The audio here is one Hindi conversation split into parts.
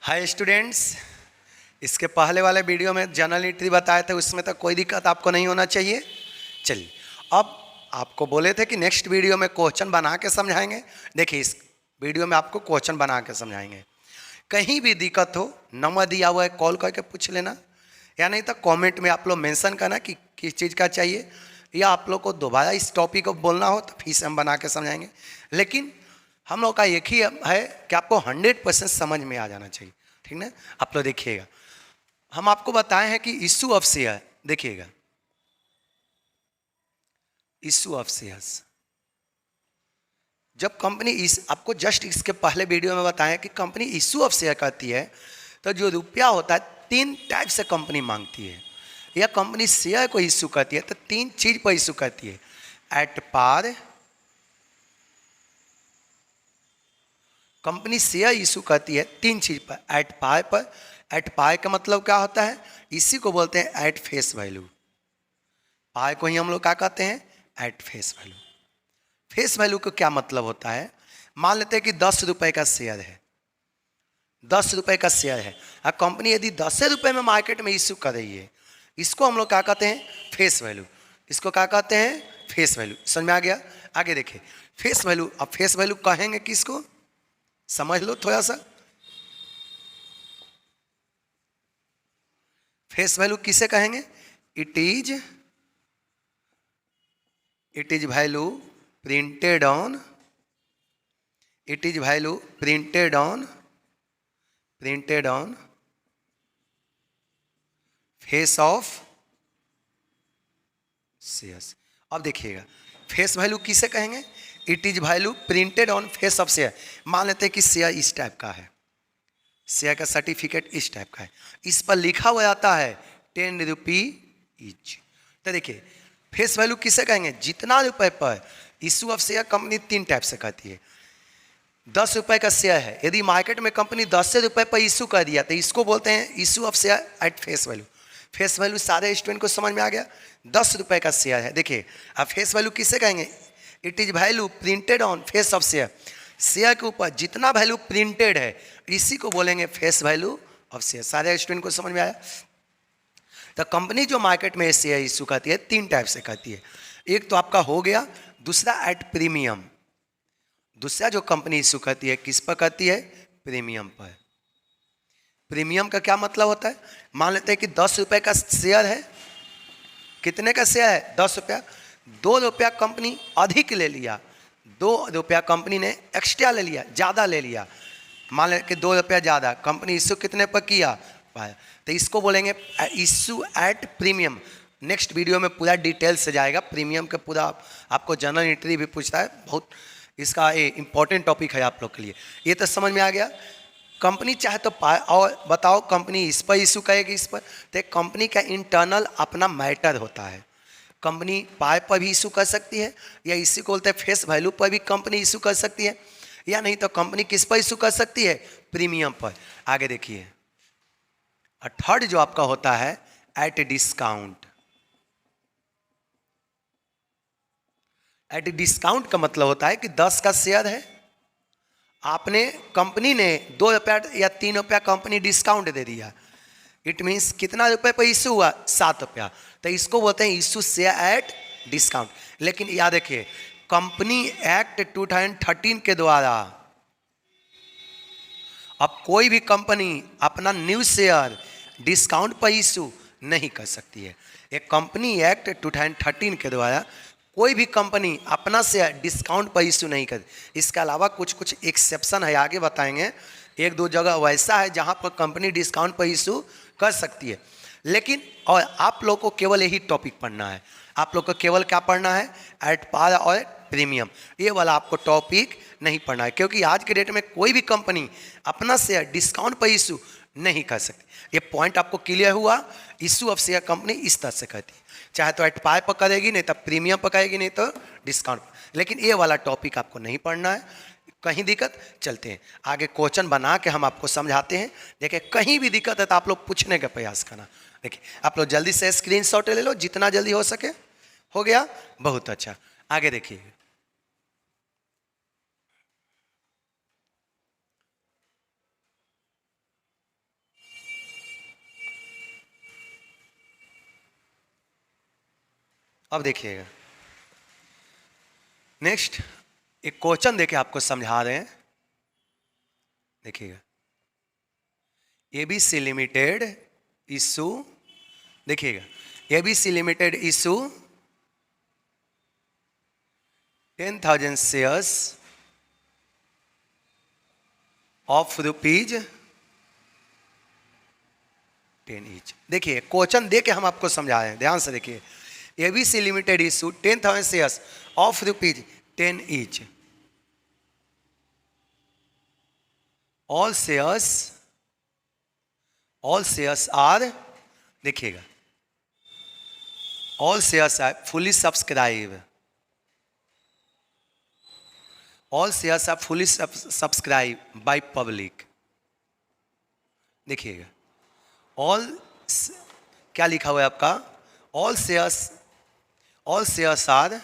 हाय स्टूडेंट्स, इसके पहले वाले वीडियो में जनरल एंट्री बताए थे, उसमें तो कोई दिक्कत आपको नहीं होना चाहिए। चलिए, अब आपको बोले थे कि नेक्स्ट वीडियो में क्वेश्चन बना के समझाएंगे। देखिए, इस वीडियो में आपको क्वेश्चन बना के समझाएंगे। कहीं भी दिक्कत हो, नंबर दिया हुआ है, कॉल करके पूछ लेना, या नहीं तो कमेंट में आप लोग मेंशन करना कि किस चीज़ का चाहिए, या आप लोग को दोबारा इस टॉपिक को बोलना हो तो फिर से हम बना के समझाएंगे। लेकिन हम लोग का एक ही है कि आपको 100% समझ में आ जाना चाहिए, ठीक ना। आप लोग देखिएगा, हम आपको बताए हैं कि इशू ऑफ शेयर, देखिएगा इशू ऑफ शेयर्स। जब कंपनी इस आपको जस्ट इसके पहले वीडियो में बताया कि कंपनी इशू ऑफ शेयर करती है तो जो रुपया होता है 3 टाइप से कंपनी मांगती है, या कंपनी शेयर को इशू करती है तो 3 चीज पर इशू करती है। At par, company share issue करती है 3 चीज पर। एट पार पर, एट पार का मतलब क्या होता है, इसी को बोलते हैं एट फेस वैल्यू। पार को ही हम लोग क्या कहते हैं, at face value. Face value का क्या मतलब होता है, मान लेते हैं कि 10 रुपए का शेयर है, 10 रुपए का शेयर है, और कंपनी यदि 10 रुपए में मार्केट में इश्यू कर रही है, इसको हम लोग क्या कहते हैं, फेस वैल्यू। इसको क्या कहते हैं, फेस वैल्यू। समझ में आ गया। आगे देखिए, फेस वैल्यू। अब फेस वैल्यू कहेंगे किसको, समझ लो थोड़ा सा। फेस वैल्यू किसे कहेंगे, it is value printed on, it is value printed on face of shares. अब देखिएगा, फेस वैल्यू किसे कहेंगे, it is value printed on face of share. मान लेते हैं कि शेयर इस टाइप का है, शेयर का सर्टिफिकेट इस टाइप का है, इस पर लिखा हुआ आता है 10 रुपी ईच। तो देखिए, फेस वैल्यू किसे कहेंगे, जितना रुपए पर issue of share company 3 type से करती है। 10 रुपए का शेयर है, यदि मार्केट में कंपनी 10 रुपए पर इशू कर दिया तो इसको बोलते हैं issue of share eight face value. Face value सारे स्टूडेंट को समझ में आ गया। 10 रुपए का शेयर है, देखिए अब फेस वैल्यू किसे कहेंगे, it is value printed on face of share. Share के ऊपर जितना वैल्यू प्रिंटेड है इसी को बोलेंगे फेस वैल्यू ऑफ शेयर। सारे स्टूडेंट को समझ में आया। तो कंपनी जो मार्केट में शेयर इशू करती है 3 टाइप से करती है। एक तो आपका हो गया, दूसरा एट प्रीमियम। दूसरा जो कंपनी इशू करती है किस पर करती है, प्रीमियम पर। प्रीमियम का क्या मतलब होता है, मान लेते हैं कि 10 रुपए का शेयर है, कितने का शेयर है, 10 रुपया। 2 रुपया कंपनी अधिक ले लिया, 2 रुपया कंपनी ने एक्स्ट्रा ले लिया, ज़्यादा ले लिया। मान लें कि 2 रुपया ज़्यादा, कंपनी इशू कितने पर किया, पाया, तो इसको बोलेंगे issue at premium. Next video में पूरा डिटेल से जाएगा प्रीमियम का पूरा, आपको जनरल एंट्री भी पूछता है, बहुत इसका ये इंपॉर्टेंट टॉपिक है आप लोग के लिए। ये तो समझ में आ गया। कंपनी चाहे तो पाए, और बताओ कंपनी इस पर इशू करेगी, इस पर, तो कंपनी का इंटरनल अपना मैटर होता है। कंपनी पाए पर भी इशू कर सकती है, या इसी को बोलते हैं फेस वैल्यू पर भी कंपनी इशू कर सकती है, या नहीं तो कंपनी किस पर इशू कर सकती है, प्रीमियम पर। आगे देखिए, और थर्ड जो आपका होता है एट डिस्काउंट। एट डिस्काउंट का मतलब होता है कि 10 का शेयर है, आपने कंपनी ने 2 रुपया या 3 रुपया कंपनी डिस्काउंट दे दिया। इट मीन्स कितना रुपए पर इशू हुआ, 7 रुपया, तो इसको बोलते हैं इशू शेयर एट डिस्काउंट। लेकिन याद रखिए, कंपनी एक्ट 2013 के द्वारा अब कोई भी कंपनी अपना न्यू शेयर डिस्काउंट पर इशू नहीं कर सकती है। एक कंपनी एक्ट 2013 के द्वारा कोई भी कंपनी अपना शेयर डिस्काउंट पर इशू नहीं कर। इसके अलावा कुछ कुछ एक्सेप्शन है, आगे बताएंगे। 1-2 जगह वैसा है जहां पर कंपनी डिस्काउंट पर इशू कर सकती है। लेकिन और आप लोग को केवल यही टॉपिक पढ़ना है, आप लोग को केवल क्या पढ़ना है, एट पार और प्रीमियम। ये वाला आपको टॉपिक नहीं पढ़ना है, क्योंकि आज के डेट में कोई भी कंपनी अपना शेयर डिस्काउंट पर इशू नहीं कर सकती। ये पॉइंट आपको क्लियर हुआ। इशू ऑफ शेयर कंपनी इस तरह से करती है, चाहे तो एट पार पर करेगी, नहीं तो प्रीमियम पर करेगी, नहीं तो डिस्काउंट पर। लेकिन ये वाला टॉपिक आपको नहीं पढ़ना है। कहीं दिक्कत, चलते हैं आगे, क्वेश्चन बना के हम आपको समझाते हैं। देखिए, कहीं भी दिक्कत है तो आप लोग पूछने का प्रयास करना। देखिए, आप लोग जल्दी से स्क्रीनशॉट ले लो, जितना जल्दी हो सके। हो गया, बहुत अच्छा। आगे देखिए, अब देखिएगा, नेक्स्ट एक क्वेश्चन देके आपको समझा रहे हैं, देखिएगा। एबीसी लिमिटेड इशू, देखिएगा, ABC limited issue 10,000 shares of rupees 10 each. देखिए क्वेश्चन दे के हम आपको समझा रहे हैं, ध्यान से देखिए। ABC limited issue 10,000 shares of rupees 10 each. All shares are, देखिएगा, all shares are fully subscribe, all shares are fully subscribe by public. देखिएगा, ऑल, क्या लिखा हुआ है आपका, all shares are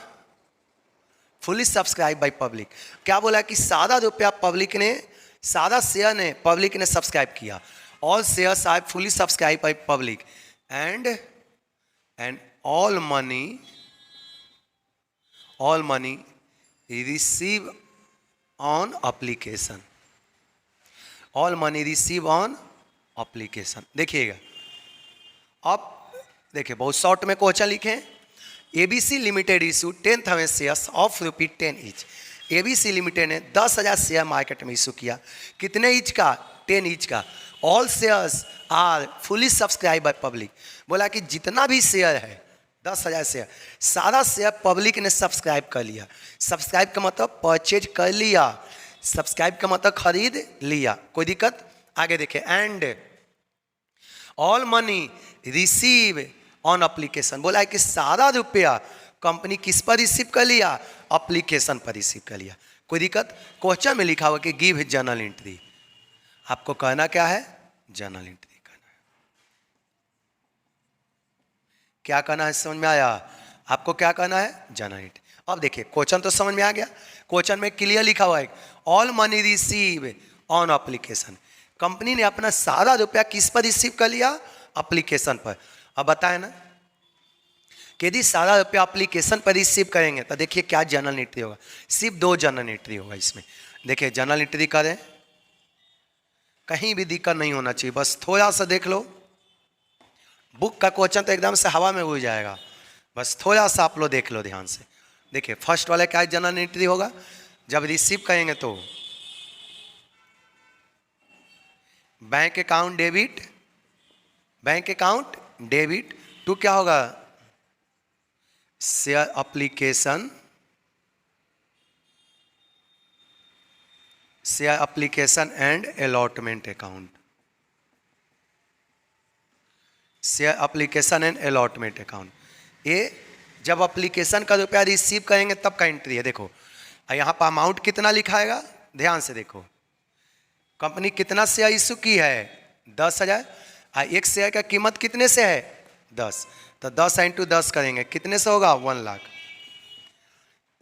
fully subscribe by public. क्या बोला कि सारा रुपया पब्लिक ने, सारा शेयर ने पब्लिक ने सब्सक्राइब किया। All shares are fully subscribe by public and all money receive on application, all money receive on application. देखिएगा, अब देखिए बहुत शॉर्ट में क्वेश्चन लिखे। ABC limited issue 10,000 shares of rupees 10 each. ABC limited ने 10,000 शेयर मार्केट में इशू किया, कितने ईच का, 10 ईच का। All shares are fully subscribe by public, बोला कि जितना भी शेयर है 10,000 शेयर, सारा शेयर पब्लिक ने सब्सक्राइब कर लिया। सब्सक्राइब का मतलब परचेज कर लिया, सब्सक्राइब का मतलब खरीद लिया, कोई दिक्कत। आगे देखें, and all money receive on application, बोला है कि सारा रुपया कंपनी किस पर रिसीव कर लिया, एप्लीकेशन पर रिसीव कर लिया, कोई दिक्कत। क्वेश्चन में लिखा हुआ कि गिव जर्नल एंट्री, आपको कहना क्या है, जर्नल एंट्री करना है। क्या करना है, समझ में आया आपको, क्या करना है, जर्नल एंट्री। अब देखिए क्वेश्चन तो समझ में आ गया। क्वेश्चन में क्लियर लिखा हुआ है all money receive on application, company ने अपना सारा रुपया किस पर रिसीव कर लिया, एप्लीकेशन पर। अब बताए ना कि यदि सारा रुपया एप्लीकेशन पर रिसीव करेंगे तो देखिए क्या जर्नल एंट्री होगा, सिर्फ 2 जर्नल एंट्री होगा इसमें। देखिए जर्नल एंट्री करें, कहीं भी दिक्कत नहीं होना चाहिए, बस थोड़ा सा देख लो। बुक का क्वेश्चन तो एकदम से हवा में उड़ जाएगा, बस थोड़ा सा आप लोग देख लो ध्यान से। देखिए फर्स्ट वाले क्या जर्नल एंट्री होगा, जब रिसीव करेंगे तो bank account debit, bank account debit to क्या होगा, share application, share application and allotment account, share application and allotment account. ये जब एप्लीकेशन का रुपया रिसीव करेंगे तब का एंट्री है। देखो यहाँ पर अमाउंट कितना लिखाएगा, ध्यान से देखो, कंपनी कितना शेयर इशू की है, 10,000, एक शेयर का कीमत कितने से है, 10, तो 10 × 10 करेंगे, कितने से होगा, 1 लाख।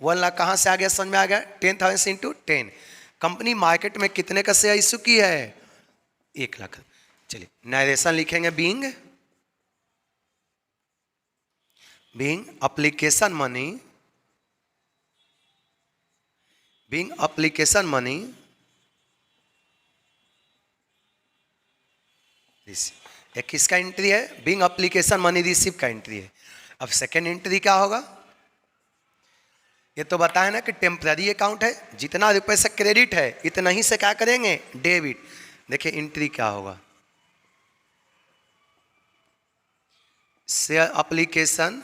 1 लाख कहाँ से आ गया, समझ में आ गया, 10,000 × 10। कंपनी मार्केट में कितने का शेयर इशू की है, 1 लाख। चलिए नरेशन लिखेंगे, being application money, being application money एक किसका एंट्री है, बीइंग एप्लीकेशन मनी रिसीव का एंट्री है। अब सेकेंड एंट्री क्या होगा, ये तो बताया ना कि टेम्पररी अकाउंट है, जितना रुपए से क्रेडिट है इतना ही से क्या करेंगे, डेबिट। देखिए एंट्री क्या होगा, share application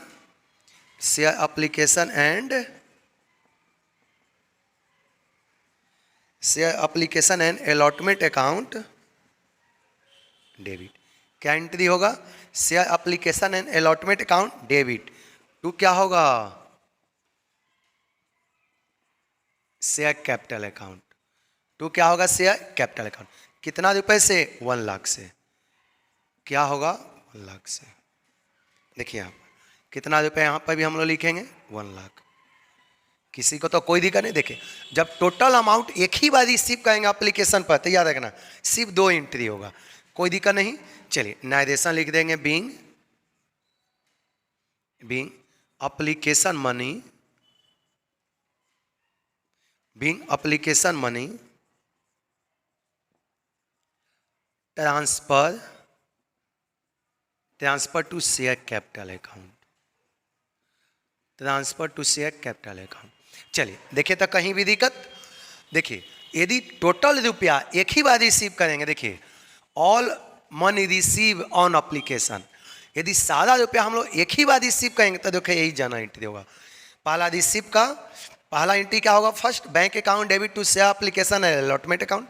and allotment account debit. क्या एंट्री होगा, share application and allotment account debit to क्या होगा, शेयर कैपिटल अकाउंट, टू क्या होगा, शेयर कैपिटल अकाउंट। कितना रुपए से, 1 लाख से, क्या होगा, 1 लाख से। देखिए आप कितना रुपए यहाँ पर भी हम लोग लिखेंगे, 1 लाख। किसी को तो कोई दिक्कत नहीं। देखिए जब टोटल अमाउंट एक ही बार रिसीव करेंगे एप्लीकेशन पर, तो याद रखना सिर्फ 2 एंट्री होगा, कोई दिक्कत नहीं। चलिए नरेशन लिख देंगे, being application money, being application money transfer to share capital account, transfer to share capital account. चलिए देखिए तो कहीं भी दिक्कत, देखिए यदि टोटल रुपया एक ही बार रिसीव करेंगे, देखिए all money receive on application, यदि सारा रुपया हम लोग एक ही बार रिसीव करेंगे तो देखिए यही जाना एंट्री होगा। पहला रिसीव का पहला एंट्री क्या होगा, first bank account debit to share application and allotment account.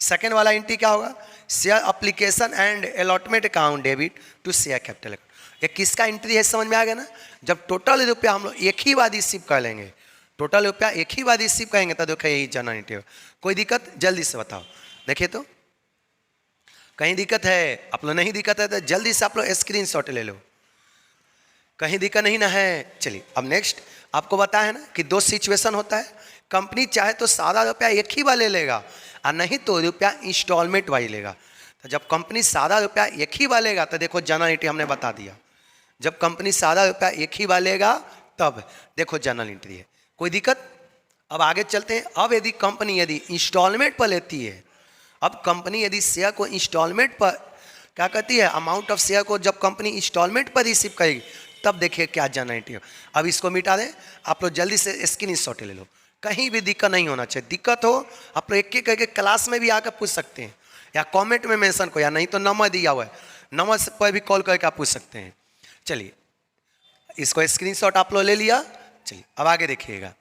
Second वाला एंट्री क्या होगा, share application and allotment account debit to share capital account. ये किसका एंट्री है समझ में आ गया ना। जब टोटल रुपया हम लोग एक ही बार रिसीव कर लेंगे, टोटल रुपया एक ही बार रिसीव करेंगे तो देखिए यही जाना एंट्री होगा। कोई दिक्कत जल्दी से बताओ, देखिए तो कहीं दिक्कत है आप लोग, नहीं दिक्कत है तो जल्दी से आप लोग स्क्रीनशॉट ले लो, कहीं दिक्कत नहीं ना है। चलिए अब नेक्स्ट आपको बताया है ना कि दो सिचुएशन होता है, कंपनी चाहे तो सारा रुपया एक ही बार ले लेगा और नहीं तो रुपया इंस्टॉलमेंट वाइज लेगा। तो जब कंपनी सारा रुपया एक ही बार लेगा तो देखो जनरल एंट्री हमने बता दिया, जब कंपनी सारा रुपया एक ही बार लेगा तब देखो जनरल एंट्री है। कोई दिक्कत, अब आगे चलते हैं। अब यदि कंपनी यदि इंस्टॉलमेंट पर लेती है, अब कंपनी यदि शेयर को इंस्टॉलमेंट पर क्या करती है, अमाउंट ऑफ शेयर को जब कंपनी इंस्टॉलमेंट पर रिसीव करेगी तब देखिए क्या जाना है। अब इसको मिटा दें, आप लोग जल्दी से स्क्रीनशॉट ले लो, कहीं भी दिक्कत नहीं होना चाहिए। दिक्कत हो आप लोग एक एक करके क्लास में भी आकर पूछ सकते हैं या कमेंट में मेंशन को, या नहीं तो नंबर दिया हुआ है, नंबर पर भी कॉल करके आप पूछ सकते हैं। चलिए इसको स्क्रीनशॉट आप लोग ले लिया। चलिए अब आगे देखिएगा।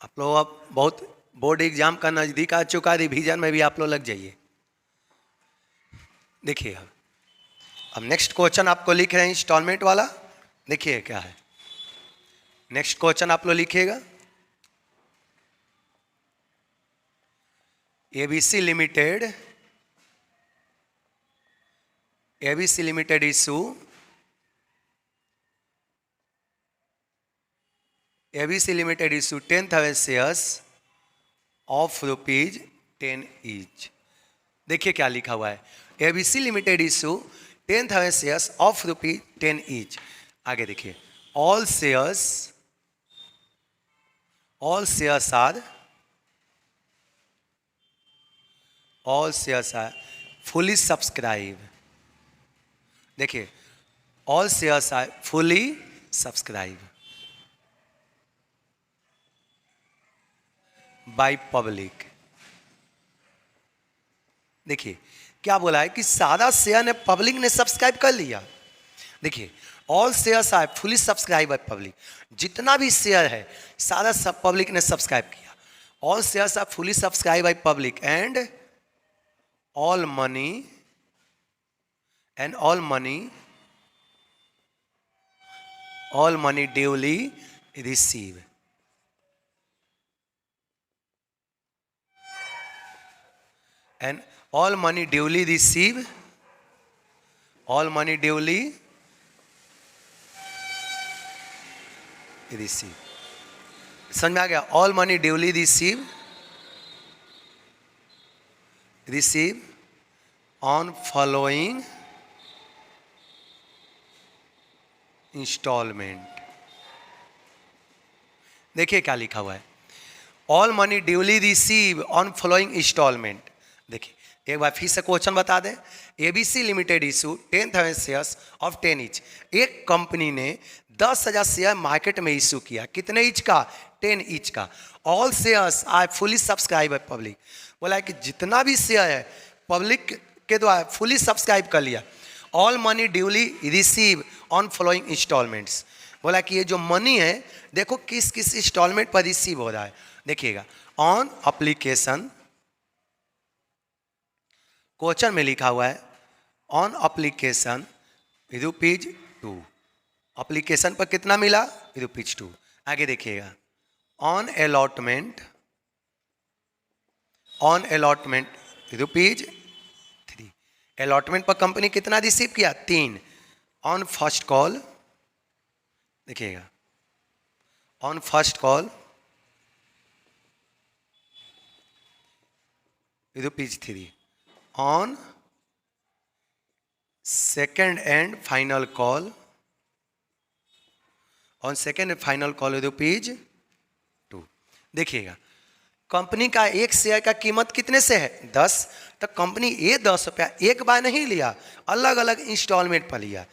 आप लोग अब बहुत बोर्ड एग्जाम का नज़दीक आ चुका, रिवीजन में भी आप लोग लग जाइए। देखिए अब नेक्स्ट क्वेश्चन आपको लिख रहे हैं इंस्टॉलमेंट वाला, देखिए क्या है नेक्स्ट क्वेश्चन आप लोग लिखिएगा। ABC limited issue ABC Limited issue 10,000 shares of ₹10 each। देखिए क्या लिखा हुआ है, ABC Limited issue 10,000 shares of ₹10 each। आगे देखिए all shares are fully subscribed। देखिए all shares are fully subscribed by public. देखिए क्या बोला है कि सारा शेयर ने पब्लिक ने सब्सक्राइब कर लिया। देखिए all shares are fully subscribe by public, जितना भी शेयर है सारा सब पब्लिक ने सब्सक्राइब किया। All shares are fully subscribe by public and all money duly receive. And all money duly receive, all money duly receive। समझ में आ गया, all money duly receive on following installment। देखिए क्या लिखा हुआ है, all money duly receive on following installment। देखिए एक बार फिर से क्वेश्चन बता दें, ABC limited issue 10,000 shares of 10 each. एक कंपनी ने 10,000 शेयर मार्केट में इशू किया, कितने ईच का, 10 ईच का। All shares are fully subscribe by public, बोला है कि जितना भी शेयर है पब्लिक के द्वारा फुली सब्सक्राइब कर लिया। All money duly receive on following instalments, बोला कि ये जो मनी है देखो किस किस इंस्टॉलमेंट पर रिसीव हो रहा है। देखिएगा ऑन एप्लीकेशन, क्वेश्चन में लिखा हुआ है ऑन एप्लीकेशन ₹2। एप्लीकेशन पर कितना मिला, ₹2। आगे देखिएगा ऑन अलॉटमेंट ₹3। अलॉटमेंट पर कंपनी कितना रिसीव किया, 3। ऑन फर्स्ट कॉल देखिएगा on first call ₹3, on second and final call, on second and final call ₹2। देखिएगा, कंपनी का एक शेयर का कीमत कितने से है 10, तो कंपनी ये 10 रुपया एक बार नहीं लिया, अलग अलग इंस्टॉलमेंट पर लिया।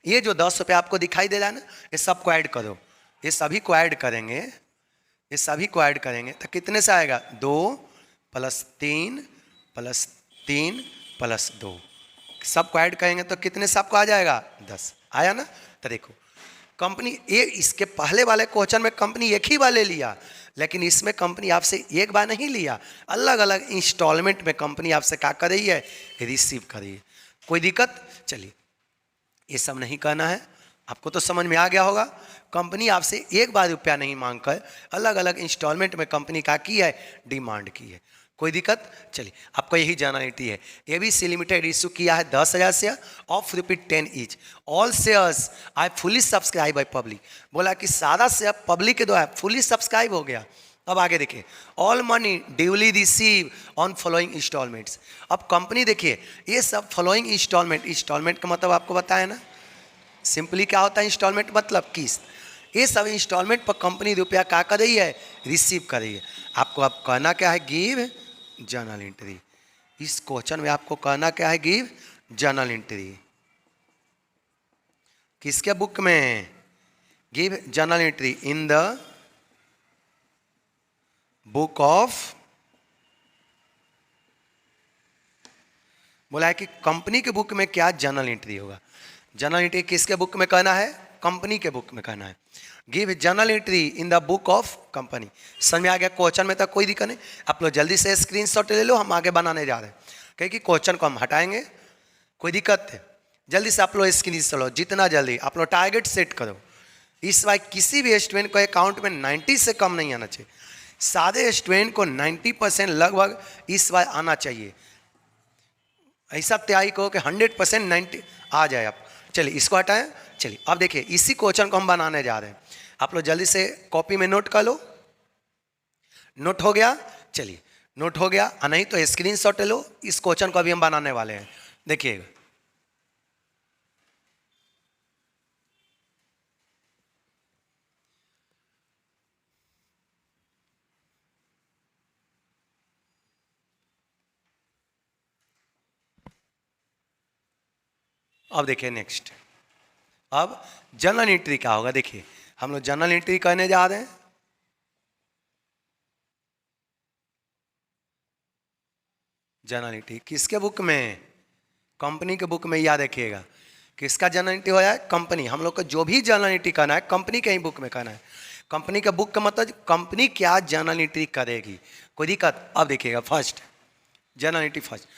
ये जो 10 रुपया आपको दिखाई दे रहा है ना, ये सबको ऐड करो, ये सभी को ऐड करेंगे, ये सभी को ऐड करेंगे तो कितने से आएगा 2 + 3 + 3 + 2, सबको ऐड करेंगे तो कितने से आपको आ जाएगा 10। आया ना। तो देखो कंपनी एक, इसके पहले वाले क्वेश्चन में कंपनी एक ही वाले लिया, लेकिन इसमें कंपनी आपसे एक बार नहीं लिया, अलग अलग इंस्टॉलमेंट में कंपनी आपसे क्या कर रही है, रिसीव कर रही है। कोई दिक्कत? चलिए, ये सब नहीं करना है, आपको तो समझ में आ गया होगा। कंपनी आपसे एक बार रुपया नहीं मांग कर अलग अलग इंस्टॉलमेंट में कंपनी का की है, डिमांड की है। कोई दिक्कत? चलिए, आपको यही जानकारी है। ABC लिमिटेड इशू किया है 10,000 share of ₹10 each. All shares I fully subscribe by public. बोला कि सारा शेयर पब्लिक के द्वारा फुली सब्सक्राइब हो गया। अब आगे देखिए, all money duly receive on following instalments. अब कंपनी देखिए, ये सब फॉलोइंग इंस्टॉलमेंट का मतलब आपको बताया ना, सिंपली क्या होता है इंस्टॉलमेंट मतलब किस्त। ये सब इंस्टॉलमेंट पर कंपनी रुपया क्या कर रही है, रिसीव कर रही है। आपको अब कहना क्या है, गिव जर्नल एंट्री। इस क्वेश्चन में आपको कहना क्या है, गिव जर्नल एंट्री। किसके बुक में? Give journal entry in the book of. बोला है कि कंपनी के बुक में क्या जर्नल एंट्री होगा। जर्नल एंट्री किसके बुक में कहना है, कंपनी के बुक में कहना है। Give journal entry in the book of company. समझ में आ गया? क्वेश्चन में तो कोई दिक्कत नहीं, आप लोग जल्दी से स्क्रीनशॉट ले लो, हम आगे बनाने जा रहे हैं, क्योंकि क्वेश्चन को हम हटाएंगे। कोई दिक्कत है? जल्दी से आप लोग स्क्रीनशॉट लो, जितना जल्दी आप लोग टारगेट सेट करो। इस बार किसी भी स्टूडेंट को अकाउंट में 90 से कम नहीं आना चाहिए। सारे स्टूडेंट को 90% लगभग इस बार आना चाहिए। ऐसा तैयारी करो कि 100% 90 आ जाए आप। चलिए, इसको हटाएं। चलिए, अब देखिए, इसी क्वेश्चन को हम बनाने जा रहे हैं। आप लोग जल्दी से कॉपी में नोट कर लो। नोट हो गया? चलिए, नोट हो गया, नहीं तो स्क्रीनशॉट ले लो। इस क्वेश्चन को अभी हम बनाने वाले हैं, देखिएगा। अब देखिए नेक्स्ट, अब जर्नल एंट्री क्या होगा। देखिए, हम लोग जर्नल एंट्री करने जा रहे हैं। जर्नल एंट्री किसके बुक में? कंपनी के बुक में। याद रखिएगा, किसका जर्नल एंट्री हो जाए, कंपनी। हम लोग को जो भी जर्नल एंट्री करना है कंपनी के ही बुक में करना है। कंपनी का बुक का मतलब कंपनी क्या जर्नल एंट्री करेगी। कोई दिक्कत? अब देखिएगा, फर्स्ट जर्नल एंट्री फर्स्ट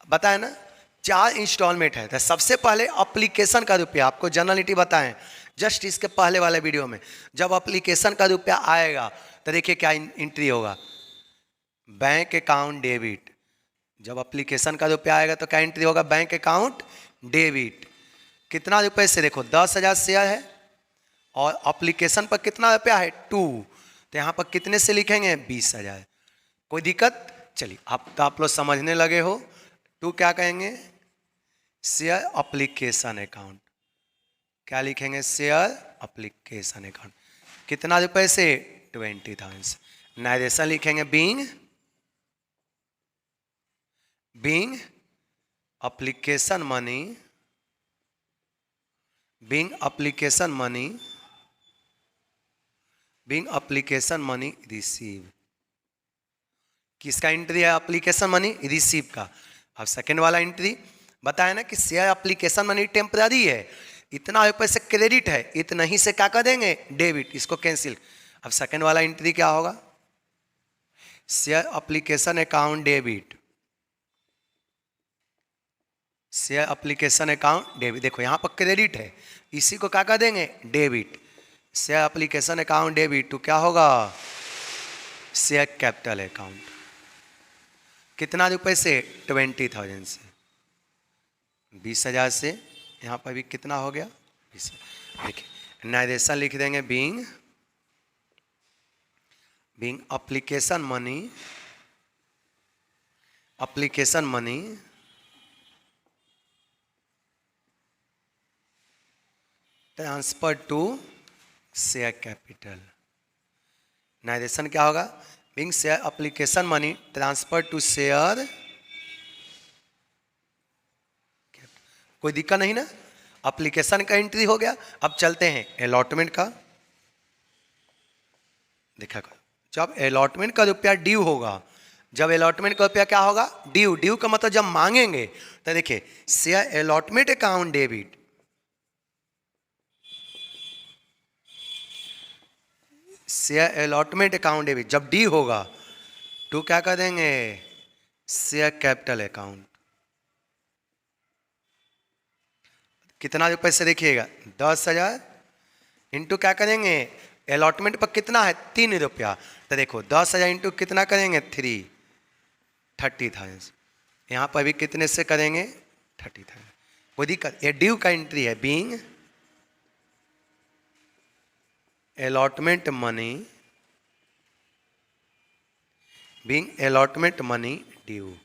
बताया ना, 4 इंस्टॉलमेंट है। तो सबसे पहले अप्लीकेशन का रुपया आपको जर्नल एंट्री बताएं, जस्ट इसके पहले वाले वीडियो में। जब अप्लीकेशन का रुपया आएगा तो देखिए क्या एंट्री होगा, बैंक अकाउंट डेबिट। जब एप्लीकेशन का रुपया आएगा तो क्या एंट्री होगा, बैंक अकाउंट डेबिट। कितना रुपए से? देखो 10,000 शेयर है और एप्लीकेशन पर कितना रुपया है 2, तो यहाँ पर कितने से लिखेंगे 20,000। कोई दिक्कत? चलिए, आप तो आप लोग समझने लगे हो। 2 क्या कहेंगे, शेयर एप्लीकेशन अकाउंट। क्या लिखेंगे, शेयर एप्लीकेशन अकाउंट। कितना रुपए से 20,000 से। नाइरेशन लिखेंगे being application money, being application money receive. किसका एंट्री है, एप्लीकेशन मनी रिसीव का। अब सेकंड वाला एंट्री बताया ना कि शेयर एप्लीकेशन मनी टेम्पररी है, इतना रुपए से क्रेडिट है, इतना ही से क्या कर देंगे, डेबिट। इसको कैंसिल। अब सेकंड वाला एंट्री क्या होगा, share application account debit. Share application account debit. देखो यहाँ पर क्रेडिट है, इसी को क्या कर देंगे, debit. Share application account debit तो क्या होगा, शेयर कैपिटल अकाउंट। कितना रुपए से 20,000 से। 20,000 से यहाँ पर भी कितना हो गया 20। देखिए नाइरेशन लिख देंगे being being application money transferred to share capital। नाइजेशन क्या होगा? Being share application money transferred to share। कोई दिक्कत नहीं ना? एप्लीकेशन का एंट्री हो गया। अब चलते हैं अलॉटमेंट का। देखा करो, जब अलॉटमेंट का रुपया ड्यू होगा, जब अलॉटमेंट का रुपया क्या होगा? ड्यू। ड्यू का मतलब जब मांगेंगे, तो देखिए share allotment account debit, share allotment account debit जब ड्यू होगा तो क्या कर देंगे? Share capital account. कितना रुपये से देखिएगा? 10,000 इंटू क्या करेंगे? अलॉटमेंट पर कितना है? 3 रुपया। तो देखो 10,000 इंटू कितना करेंगे? 30,000। यहाँ पर भी कितने से करेंगे? 30,000। कोई दिक्कत? ये ड्यू का एंट्री है। Being allotment money, being allotment money due,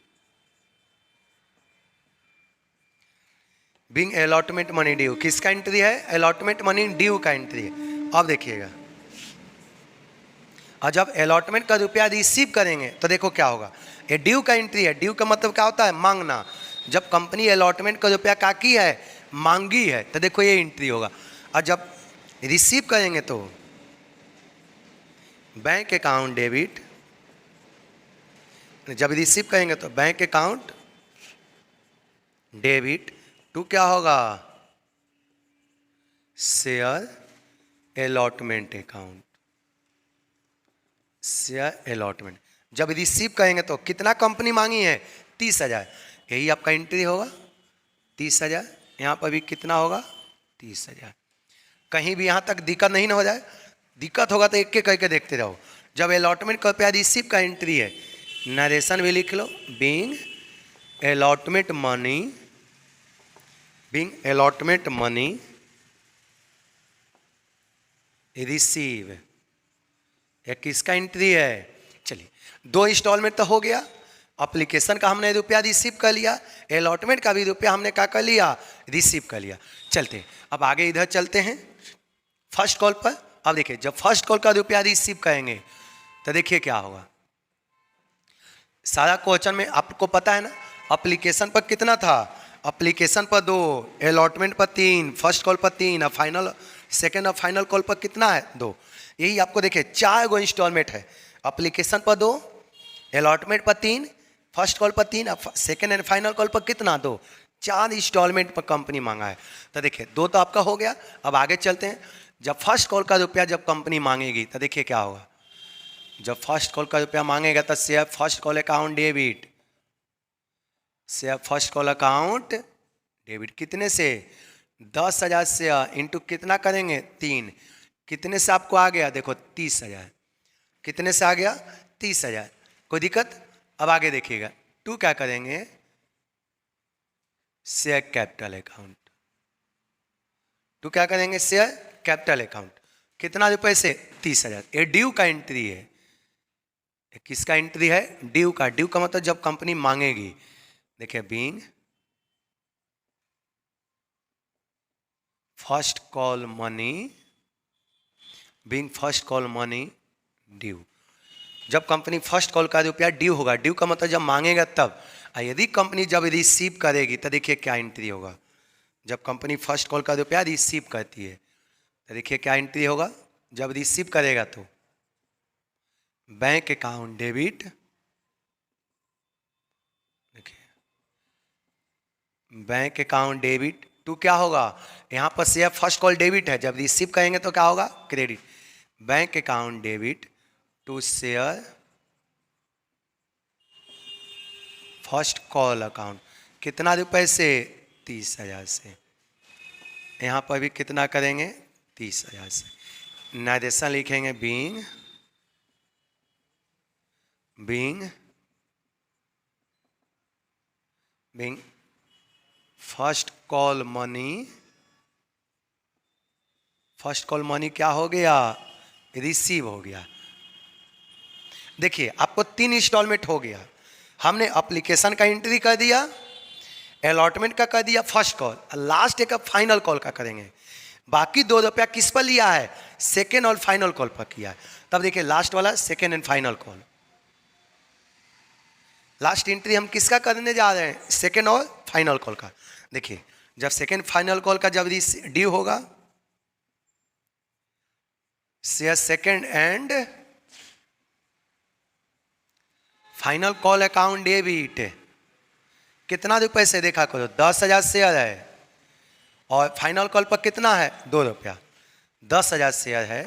being allotment money due किसका एंट्री है? अलॉटमेंट मनी ड्यू का एंट्री है। अब देखिएगा, और जब अलॉटमेंट का रुपया रिसीव करेंगे तो देखो क्या होगा? ये ड्यू का एंट्री है। ड्यू का मतलब क्या होता है? मांगना। जब कंपनी अलॉटमेंट का रुपया क्या की है? मांगी है, तो देखो ये एंट्री होगा। और जब रिसीव करेंगे तो बैंक अकाउंट डेबिट, जब रिसीव करेंगे तो बैंक अकाउंट डेबिट टू क्या होगा? Share allotment account, share allotment. जब रिसीव करेंगे तो कितना कंपनी मांगी है? 30,000। यही आपका एंट्री होगा 30,000। यहाँ पर भी कितना होगा? 30,000। कहीं भी यहाँ तक दिक्कत नहीं ना हो जाए। दिक्कत होगा तो एक एक करके देखते रहो। जब अलॉटमेंट का रुपया रिसीव का एंट्री है, नरेशन भी लिख लो। Being allotment money, being allotment money receive, यह किसका एंट्री है? चलिए 2 इंस्टॉलमेंट तो हो गया। एप्लीकेशन का हमने रुपया रिसीव कर लिया, अलॉटमेंट का भी रुपया हमने क्या कर लिया? रिसीव कर लिया। चलते अब आगे इधर चलते हैं फर्स्ट कॉल पर। अब देखिए जब फर्स्ट कॉल का रुपया रिसीव करेंगे तो देखिए क्या होगा। सारा क्वेश्चन में आपको पता है ना, एप्लीकेशन पर कितना था? एप्लीकेशन पर 2, अलॉटमेंट पर 3, फर्स्ट कॉल पर 3 और फाइनल सेकेंड और फाइनल कॉल पर कितना है? 2। यही आपको देखिए 4 गो इंस्टॉलमेंट है। एप्लीकेशन पर 2, अलॉटमेंट पर 3, फर्स्ट कॉल पर 3 और सेकेंड एंड फाइनल कॉल पर कितना? 2। 4 इंस्टॉलमेंट पर कंपनी मांगा है। तो देखिए 2 तो आपका हो गया। अब आगे चलते हैं। जब फर्स्ट कॉल का रुपया जब कंपनी मांगेगी तो देखिए क्या होगा। जब फर्स्ट कॉल का रुपया मांगेगा तो share first call account debit, share first call account debit कितने से? 10,000 से इंटू कितना करेंगे? 3। कितने से आपको आ गया? देखो 30,000। कितने से आ गया? 30,000। कोई दिक्कत? अब आगे देखिएगा 2 क्या करेंगे? शेयर कैपिटल अकाउंट, 2 क्या करेंगे? Share capital account. कितना रुपए से? 30,000। ये ड्यू का एंट्री है। किसका एंट्री है? ड्यू का। ड्यू का मतलब जब कंपनी मांगेगी। देखिए being first call money, being first call money due, जब कंपनी फर्स्ट कॉल का रुपया ड्यू होगा। ड्यू का मतलब जब मांगेगा तब। यदि कंपनी जब रिसीव करेगी तो देखिए क्या एंट्री होगा। जब कंपनी फर्स्ट कॉल का रुपया रिसीव करती है तो देखिए क्या एंट्री होगा। जब रिसीव करेगा तो बैंक अकाउंट डेबिट, देखिए बैंक अकाउंट डेबिट टू क्या होगा? यहाँ पर शेयर फर्स्ट कॉल डेबिट है, जब रिसीव करेंगे तो क्या होगा? Credit. Bank account debit to share first call account. कितना रुपए से? 30,000 से। यहाँ पर भी कितना करेंगे? 30,000 से। नरेशन लिखेंगे being first call money, first call money क्या हो गया? रिसीव हो गया। देखिए आपको 3 इंस्टॉलमेंट हो गया। हमने एप्लीकेशन का एंट्री कर दिया, अलॉटमेंट का कर दिया, फर्स्ट कॉल, लास्ट एक फाइनल कॉल का करेंगे। बाकी 2 रुपया किस पर लिया है? सेकेंड और फाइनल कॉल पर किया है। तब देखिए लास्ट वाला second and final call, last entry हम किसका करने जा रहे हैं? सेकेंड और फाइनल कॉल का। देखिए जब सेकेंड फाइनल कॉल का जब ड्यू होगा, share second and final call account debit, कितना रुपए से देखा करो, 10,000 शेयर है और फाइनल कॉल पर कितना है? 2 रुपया। 10,000 शेयर है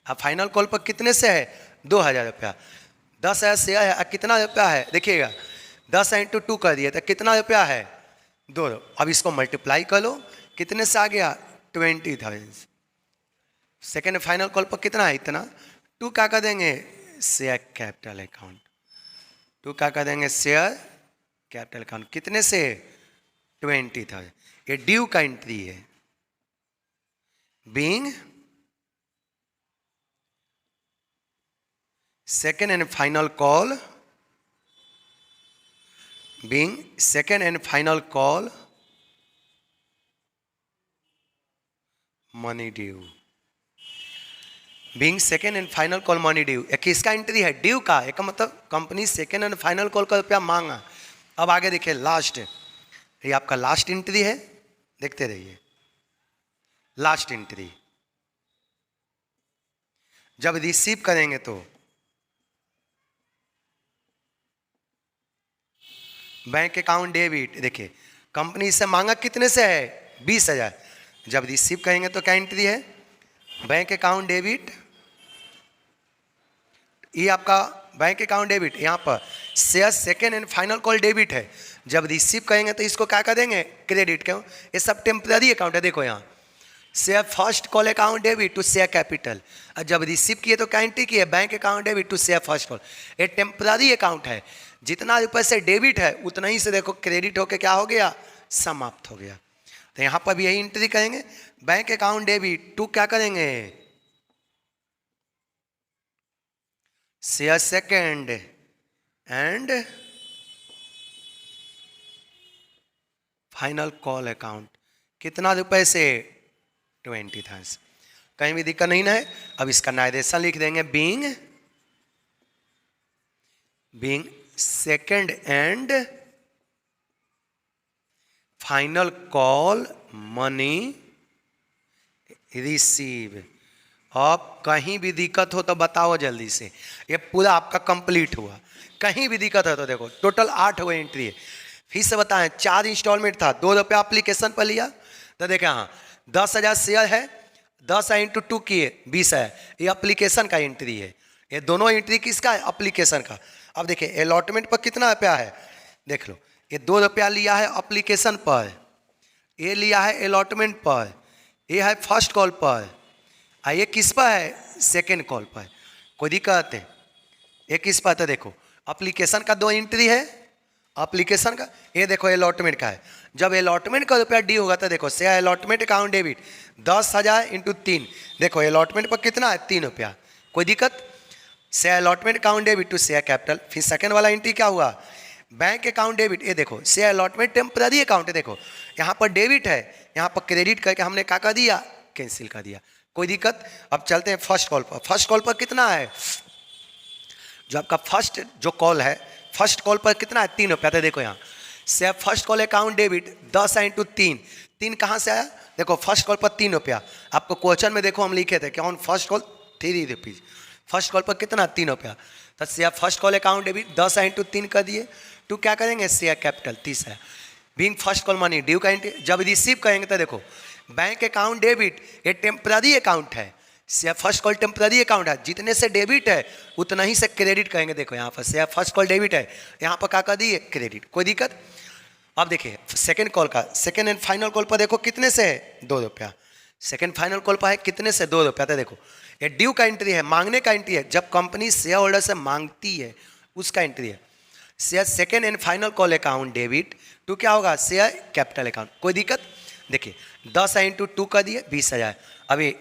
अब फाइनल कॉल पर कितने से है? 2,000 रुपया। 10,000 शेयर है और कितना रुपया है? देखिएगा 10 इंटू 2 कर दिए तो कितना रुपया है? 2। अब इसको मल्टीप्लाई कर लो, कितने से आ गया? 20,000। सेकेंड फाइनल कॉल पर कितना है? इतना। 2 क्या कर देंगे? Share capital account. 2 क्या कर देंगे? Share capital account. कितने से? 20,000। ये ड्यू का एंट्री है। Being second and final call, being second and final call money due, being second and final call money due। एक किसका एंट्री है? ड्यू का। एक मतलब company second and final call का रुपया मांगा। अब आगे देखिए लास्ट, ये आपका लास्ट एंट्री है, देखते रहिए। लास्ट एंट्री जब रिसीव करेंगे तो बैंक अकाउंट डेबिट, देखिए कंपनी से मांगा कितने से है? 20,000। जब रिसीव करेंगे तो क्या एंट्री है? Bank account debit. ये आपका बैंक अकाउंट डेबिट, यहाँ पर share second and final call debit है। जब रिसीव करेंगे तो इसको क्या कर देंगे? क्रेडिट। क्यों? ये सब टेम्पररी अकाउंट है। देखो यहाँ share first call account debit to share capital, और जब रिसीव किए तो क्या एंट्री किए? Bank account debit to share first call. ये टेम्पररी अकाउंट है। जितना रुपये से डेबिट है उतना ही से देखो क्रेडिट होके क्या हो गया? समाप्त हो गया। तो यहाँ पर भी यही एंट्री करेंगे, बैंक अकाउंट डेबिट टू क्या करेंगे? Share second and final call account. कितना रुपए से? 20,000। कहीं भी दिक्कत नहीं ना है। अब इसका नाइरेशन लिख देंगे, being second and final call money receive. अब कहीं भी दिक्कत हो तो बताओ जल्दी से। ये पूरा आपका कंप्लीट हुआ। कहीं भी दिक्कत है तो देखो टोटल 8 हुए एंट्री है। फिर से बताएं, 4 इंस्टॉलमेंट था, 2 रुपया एप्लीकेशन पर लिया। तो देखें हाँ 10,000 शेयर है, 10 इंटू 2 किए 20 है। ये एप्लीकेशन का एंट्री है। ये दोनों एंट्री किसका है? एप्लीकेशन का। अब देखिए अलॉटमेंट पर कितना रुपया है? देख लो, ये 2 रुपया लिया है एप्लीकेशन पर, ये लिया है अलॉटमेंट पर, ये है फर्स्ट कॉल पर, ये किस पर है? सेकेंड कॉल पर। कोई दिक्कत है? ये किस पर? तो देखो एप्लीकेशन का 2 एंट्री है, एप्लीकेशन का, ये देखो अलॉटमेंट का है। जब अलॉटमेंट का रुपया डी होगा तो देखो share allotment account debit 10,000 into 3। देखो अलॉटमेंट पर कितना है? 3 रुपया। कोई दिक्कत? Share allotment account debit to share capital. फिर सेकंड वाला एंट्री क्या हुआ? Bank account debit. ये देखो शेयर अलॉटमेंट टेम्पररी अकाउंट है। देखो यहाँ पर डेबिट है, यहाँ पर क्रेडिट करके हमने क्या कर दिया? कैंसिल कर दिया। कोई दिक्कत? अब चलते हैं फर्स्ट कॉल पर। फर्स्ट कॉल पर कितना है? जो आपका फर्स्ट जो कॉल है, फर्स्ट कॉल पर कितना है? 3 रुपया। तो देखो यहाँ share first call account debit 10 into 3। 3 कहाँ से आया? देखो फर्स्ट कॉल पर 3 रुपया। आपको क्वेश्चन में देखो हम लिखे थे कि on first call 3 rupees. First call पर कितना? 3 रुपया। तो share first call account debit 10 into 3 कर दिए। टू क्या करेंगे? शेयर कैपिटल 30 है। Being first call money due का एंट्री। जब रिसीव करेंगे तो देखो बैंक अकाउंट डेबिट, ये टेम्पररी अकाउंट है। Share first call temporary account है, जितने से डेबिट है उतना ही से क्रेडिट करेंगे। देखो यहाँ पर शेयर फर्स्ट कॉल डेबिट है, यहाँ पर क्या कर दिए? क्रेडिट। कोई दिक्कत? अब देखिए सेकेंड कॉल का, सेकेंड एंड फाइनल कॉल पर देखो कितने से है? 2 रुपया। सेकेंड फाइनल कॉल पर है कितने से? 2 रुपया। तो देखो ये ड्यू का एंट्री है, मांगने का एंट्री है। जब कंपनी शेयर होल्डर से मांगती है उसका एंट्री है। Share second and final call account debit to क्या होगा? Share capital account. कोई दिक्कत? देखिए 10 इंटू 2 कर दिए 20,000। अभी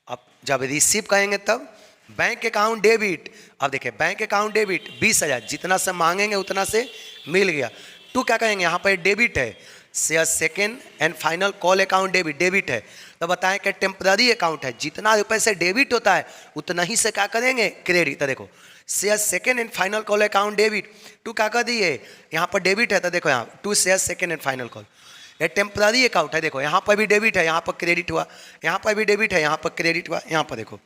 अब जब रिसीव करेंगे तब बैंक अकाउंट डेबिट, अब देखिए बैंक अकाउंट डेबिट 20,000, जितना से मांगेंगे उतना से मिल गया। टू क्या कहेंगे, यहाँ पर डेबिट है, share second and final call account debit, debit है तो बताएं कि टेम्पररी अकाउंट है, जितना रुपए से डेबिट होता है उतना ही से क्या करेंगे क्रेडिट। तो देखो share second and final call account debit, to क्या कर दिए, यहाँ पर डेबिट है तो देखो यहाँ to share second and final call, ये टेम्पररी अकाउंट है, देखो यहाँ पर भी डेबिट है, यहाँ पर क्रेडिट हुआ, यहाँ पर भी डेबिट है, यहाँ पर क्रेडिट हुआ, यहाँ पर देखो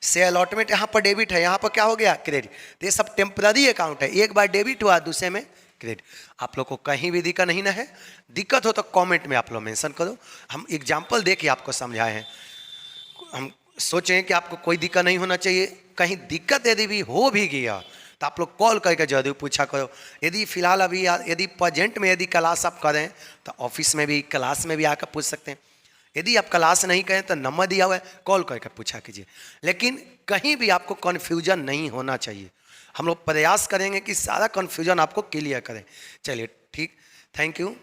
शेयर अलॉटमेंट, यहाँ पर डेबिट है, यहाँ पर क्या हो गया क्रेडिट। तो ये सब टेम्पररी अकाउंट है, एक बार डेबिट हुआ दूसरे में क्रेडिट। आप लोग को कहीं भी दिक्कत नहीं ना है, दिक्कत हो तो कमेंट में आप लोग मेंशन करो, हम एग्जांपल दे के आपको समझाए हैं। हम सोचें कि आपको कोई दिक्कत नहीं होना चाहिए, कहीं दिक्कत यदि भी हो भी गया तो आप लोग कॉल करके जरूर पूछा करो। यदि फिलहाल अभी यदि प्रेजेंट में यदि क्लास आप करें तो ऑफिस में भी क्लास में भी आकर पूछ सकते हैं, यदि आप क्लास नहीं करें तो नंबर दिया हुआ है, कॉल करके पूछा कीजिए। लेकिन कहीं भी आपको कन्फ्यूजन नहीं होना चाहिए, हम लोग प्रयास करेंगे कि सारा कन्फ्यूजन आपको क्लियर करें। चलिए ठीक, थैंक यू।